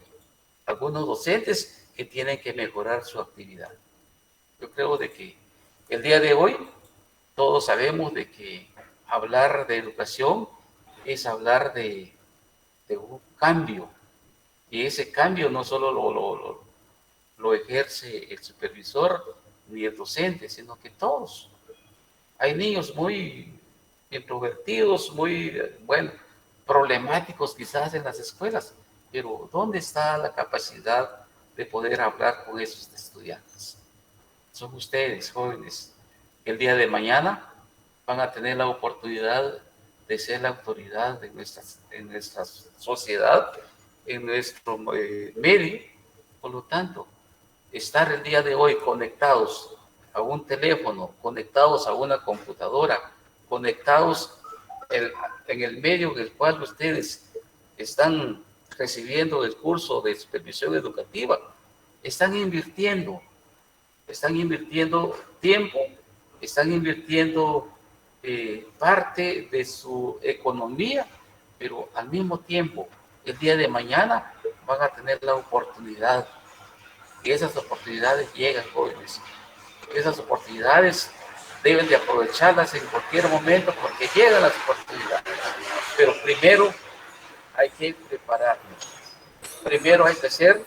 algunos docentes que tienen que mejorar su actividad. Yo creo de que el día de hoy todos sabemos de que hablar de educación es hablar de un cambio, y ese cambio no solo lo ejerce el supervisor ni el docente, sino que todos. Hay niños muy introvertidos, muy, bueno, problemáticos quizás en las escuelas, pero ¿dónde está la capacidad de poder hablar con esos estudiantes? Son ustedes, jóvenes, que el día de mañana van a tener la oportunidad de ser la autoridad en nuestra sociedad, en nuestro medio. Por lo tanto, estar el día de hoy conectados a un teléfono, conectados a una computadora, conectados en el medio en el cual ustedes están recibiendo el curso de supervisión educativa, están invirtiendo tiempo, están invirtiendo parte de su economía, pero al mismo tiempo, el día de mañana van a tener la oportunidad. Y esas oportunidades llegan, jóvenes. Esas oportunidades deben de aprovecharlas en cualquier momento porque llegan las oportunidades. Pero primero hay que prepararnos. Primero hay que ser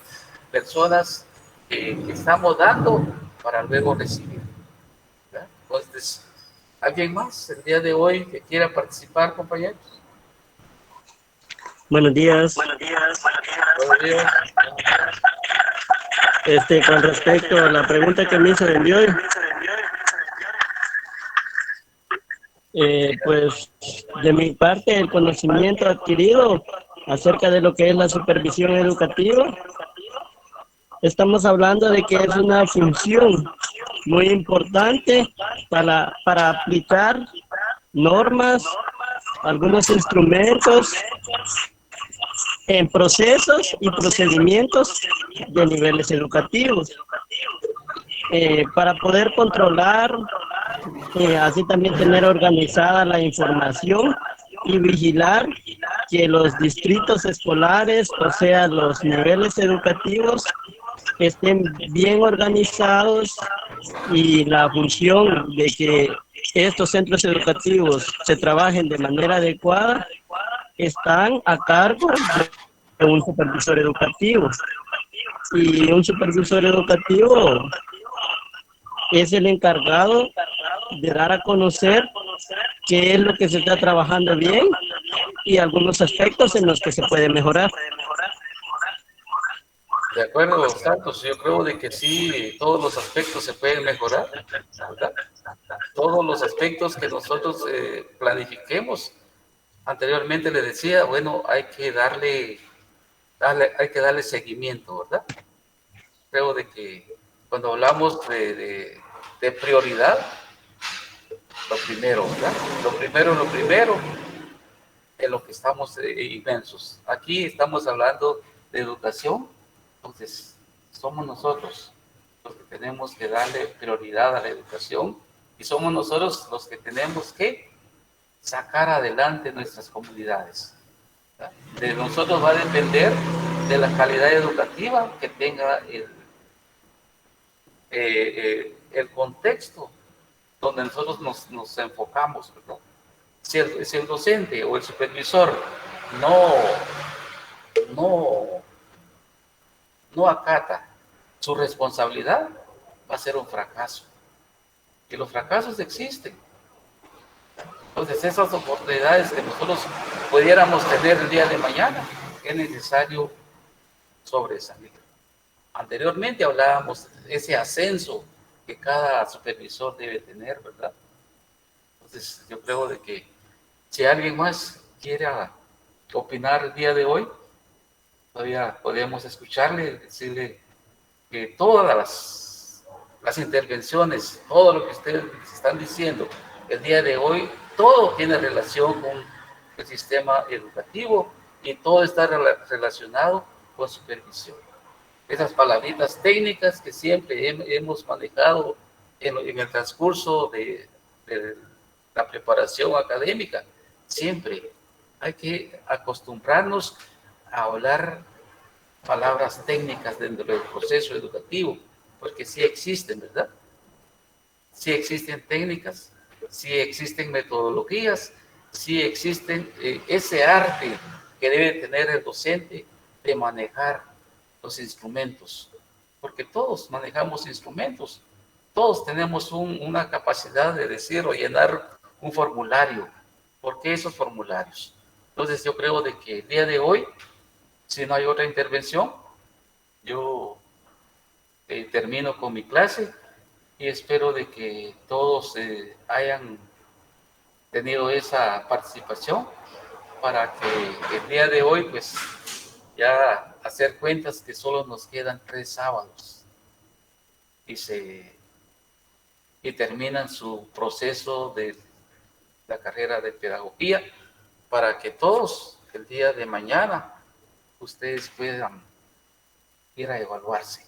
personas que estamos dando para luego recibir. ¿Verdad? Entonces, ¿alguien más el día de hoy que quiera participar, compañeros? Buenos días. Buenos días. Con respecto a la pregunta que me hizo el de hoy, pues de mi parte el conocimiento adquirido acerca de lo que es la supervisión educativa, estamos hablando de que es una función muy importante para aplicar normas, algunos instrumentos en procesos y procedimientos de niveles educativos, para poder controlar, así también tener organizada la información y vigilar que los distritos escolares, o sea, los niveles educativos, estén bien organizados, y la función de que estos centros educativos se trabajen de manera adecuada están a cargo de un supervisor educativo. Y un supervisor educativo es el encargado de dar a conocer qué es lo que se está trabajando bien y algunos aspectos en los que se puede mejorar. De acuerdo, Santos, yo creo de que sí, todos los aspectos se pueden mejorar, ¿verdad? Todos los aspectos que nosotros planifiquemos. Anteriormente le decía, bueno, hay que darle seguimiento, ¿verdad? Creo de que cuando hablamos de prioridad, lo primero, ¿verdad? Lo primero en lo que estamos inmensos. Aquí estamos hablando de educación, entonces somos nosotros los que tenemos que darle prioridad a la educación y somos nosotros los que tenemos que sacar adelante nuestras comunidades. ¿Verdad? De nosotros va a depender de la calidad educativa que tenga el contexto donde nosotros nos enfocamos, ¿verdad? Si el docente o el supervisor no acata su responsabilidad, va a ser un fracaso. Y los fracasos existen. Entonces, esas oportunidades que nosotros pudiéramos tener el día de mañana, es necesario sobresalir. Anteriormente hablábamos de ese ascenso que cada supervisor debe tener, ¿verdad? Entonces, yo creo de que si alguien más quiera opinar el día de hoy, todavía podemos escucharle, decirle que todas las intervenciones, todo lo que ustedes están diciendo el día de hoy, todo tiene relación con el sistema educativo y todo está relacionado con supervisión. Esas palabritas técnicas que siempre hemos manejado en el transcurso de la preparación académica, siempre hay que acostumbrarnos a hablar palabras técnicas dentro del proceso educativo, porque sí existen, ¿verdad? Sí existen técnicas, sí existen metodologías, sí existen ese arte que debe tener el docente de manejar los instrumentos, porque todos manejamos instrumentos, todos tenemos una capacidad de decir o llenar un formulario. ¿Por qué esos formularios? Entonces yo creo de que el día de hoy, si no hay otra intervención, yo termino con mi clase y espero de que todos hayan tenido esa participación para que el día de hoy, pues, ya hacer cuentas que solo nos quedan 3 sábados y terminan su proceso de la carrera de pedagogía para que todos el día de mañana ustedes puedan ir a evaluarse,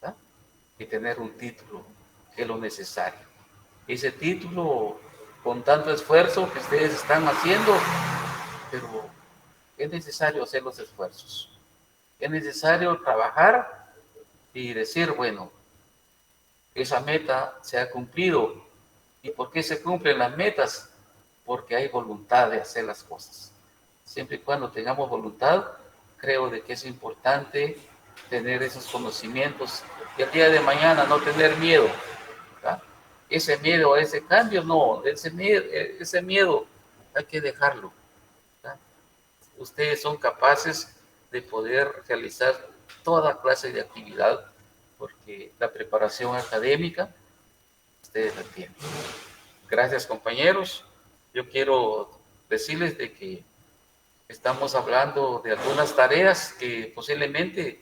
¿verdad? Y tener un título, que es lo necesario. Ese título, con tanto esfuerzo que ustedes están haciendo, pero es necesario hacer los esfuerzos. Es necesario trabajar y decir, bueno, esa meta se ha cumplido. ¿Y por qué se cumplen las metas? Porque hay voluntad de hacer las cosas. Siempre y cuando tengamos voluntad, creo de que es importante tener esos conocimientos y el día de mañana no tener miedo. ¿Verdad? Ese miedo a ese cambio, no, ese miedo hay que dejarlo. ¿Verdad? Ustedes son capaces de poder realizar toda clase de actividad porque la preparación académica ustedes la tienen. Gracias, compañeros. Yo quiero decirles de que estamos hablando de algunas tareas que posiblemente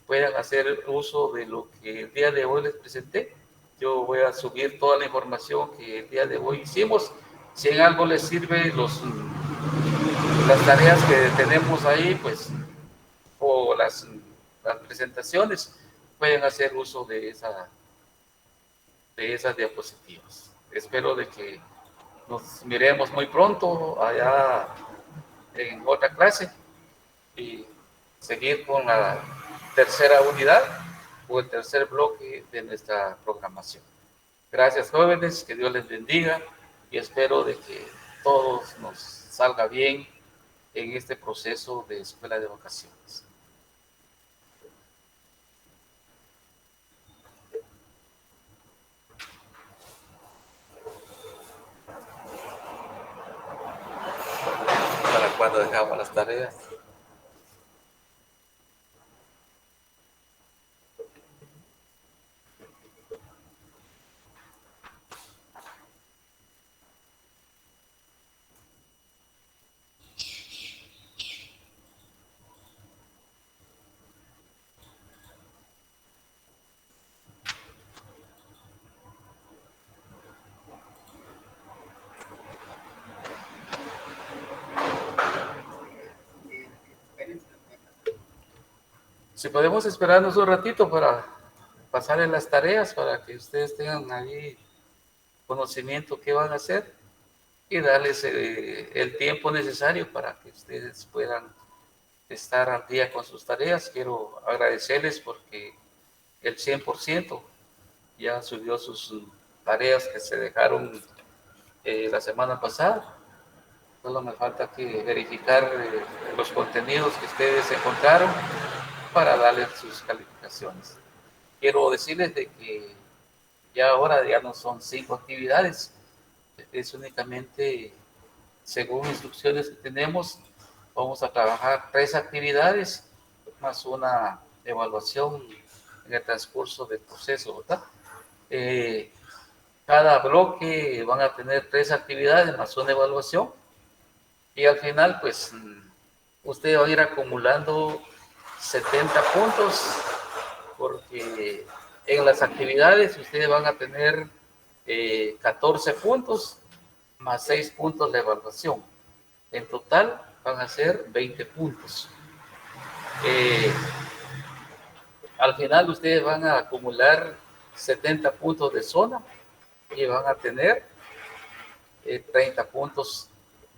puedan hacer uso de lo que el día de hoy les presenté. Yo voy a subir toda la información que el día de hoy hicimos. Si en algo les sirve las tareas que tenemos ahí, pues, o las presentaciones, pueden hacer uso de esas diapositivas. Espero de que nos miremos muy pronto allá en otra clase y seguir con la tercera unidad o el tercer bloque de nuestra programación. Gracias, jóvenes, que Dios les bendiga y espero de que todos nos salga bien en este proceso de escuela de vacaciones. ¿Para cuándo dejamos las tareas? Si podemos esperarnos un ratito para pasar en las tareas, para que ustedes tengan ahí conocimiento qué van a hacer y darles el tiempo necesario para que ustedes puedan estar al día con sus tareas. Quiero agradecerles porque el 100% ya subió sus tareas que se dejaron la semana pasada. Solo me falta que verificar los contenidos que ustedes encontraron para darles sus calificaciones. Quiero decirles de que ya ahora ya no son 5 actividades, es únicamente según instrucciones que tenemos, vamos a trabajar 3 actividades más una evaluación en el transcurso del proceso, ¿verdad? Cada bloque van a tener 3 actividades más una evaluación y al final pues ustedes van a ir acumulando 70 puntos porque en las actividades ustedes van a tener 14 puntos más 6 puntos de evaluación. En total van a ser 20 puntos. Al final ustedes van a acumular 70 puntos de zona y van a tener 30 puntos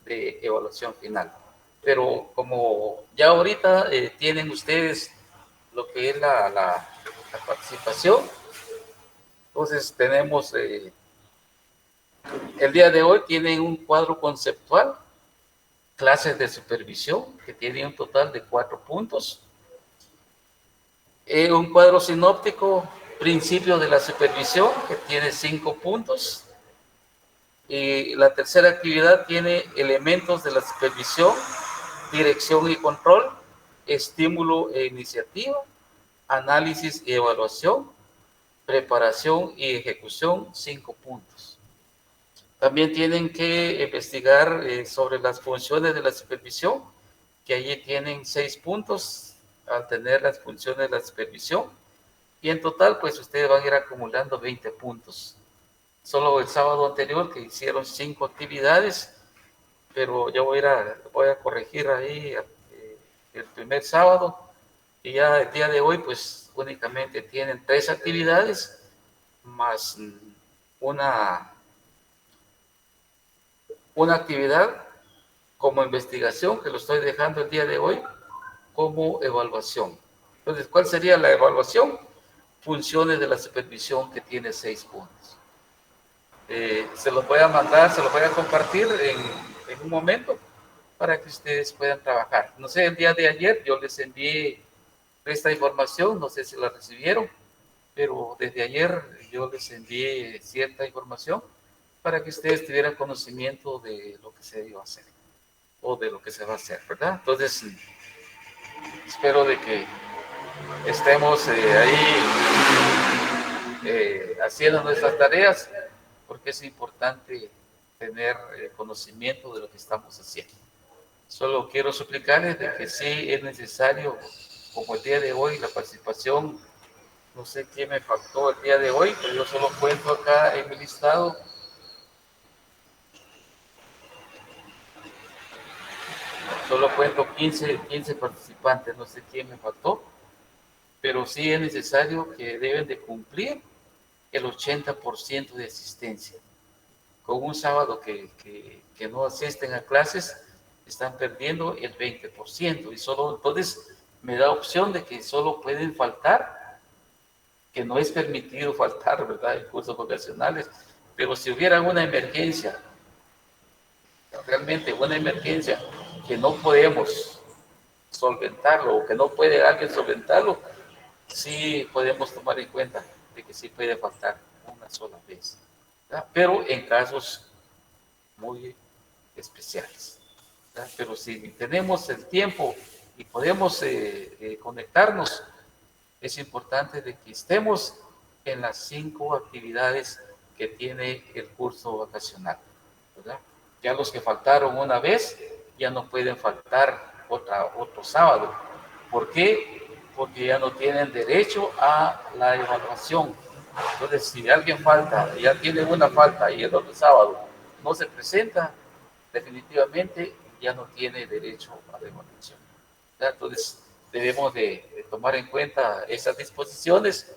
de evaluación final. Pero como ya ahorita tienen ustedes lo que es la participación, entonces tenemos el día de hoy tienen un cuadro conceptual, clases de supervisión, que tiene un total de 4 puntos, un cuadro sinóptico, principio de la supervisión, que tiene 5 puntos, y la tercera actividad tiene elementos de la supervisión, dirección y control, estímulo e iniciativa, análisis y evaluación, preparación y ejecución, 5 puntos. También tienen que investigar sobre las funciones de la supervisión, que allí tienen 6 puntos al tener las funciones de la supervisión, y en total pues ustedes van a ir acumulando 20 puntos. Solo el sábado anterior que hicieron 5 actividades, pero yo voy a corregir ahí el primer sábado, y ya el día de hoy pues únicamente tienen 3 actividades más una actividad como investigación que lo estoy dejando el día de hoy como evaluación. Entonces, ¿cuál sería la evaluación? Funciones de la supervisión, que tiene 6 puntos. Se los voy a mandar, se los voy a compartir en un momento para que ustedes puedan trabajar. No sé, el día de ayer yo les envié esta información, no sé si la recibieron, pero desde ayer yo les envié cierta información para que ustedes tuvieran conocimiento de lo que se iba a hacer o de lo que se va a hacer, ¿verdad? Entonces, espero de que estemos ahí haciendo nuestras tareas, porque es importante tener conocimiento de lo que estamos haciendo. Solo quiero suplicarles de que sí es necesario, como el día de hoy, la participación. No sé quién me faltó el día de hoy, pero yo solo cuento acá en mi listado. Solo cuento 15 participantes, no sé quién me faltó, pero sí es necesario que deben de cumplir el 80% de asistencia. Con un sábado que no asisten a clases, están perdiendo el 20%, y solo entonces me da opción de que solo pueden faltar, que no es permitido faltar, ¿verdad?, en cursos vocacionales, pero si hubiera una emergencia, realmente una emergencia, que no podemos solventarlo o que no puede alguien solventarlo, sí podemos tomar en cuenta de que sí puede faltar una sola vez, ¿verdad? Pero en casos muy especiales, ¿verdad? Pero si tenemos el tiempo y podemos conectarnos, es importante de que estemos en las 5 actividades que tiene el curso vacacional, ¿verdad? Ya los que faltaron una vez ya no pueden faltar otro sábado. ¿Por qué? Porque ya no tienen derecho a la evaluación. Entonces, si alguien falta, ya tiene una falta y el otro sábado no se presenta, definitivamente ya no tiene derecho a la evaluación, ¿verdad? Entonces, debemos de tomar en cuenta esas disposiciones.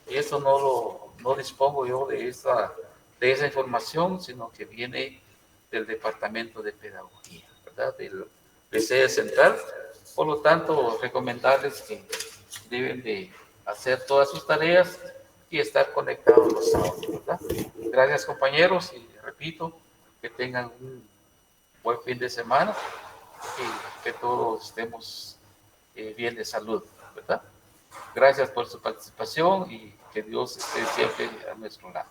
Y eso no dispongo yo de esa información, sino que viene del Departamento de Pedagogía, ¿verdad?, de sede central. Por lo tanto, recomendarles que deben de hacer todas sus tareas y estar conectados los sábados, ¿verdad? Gracias, compañeros, y repito, que tengan un buen fin de semana y que todos estemos bien de salud, ¿verdad? Gracias por su participación y que Dios esté siempre a nuestro lado.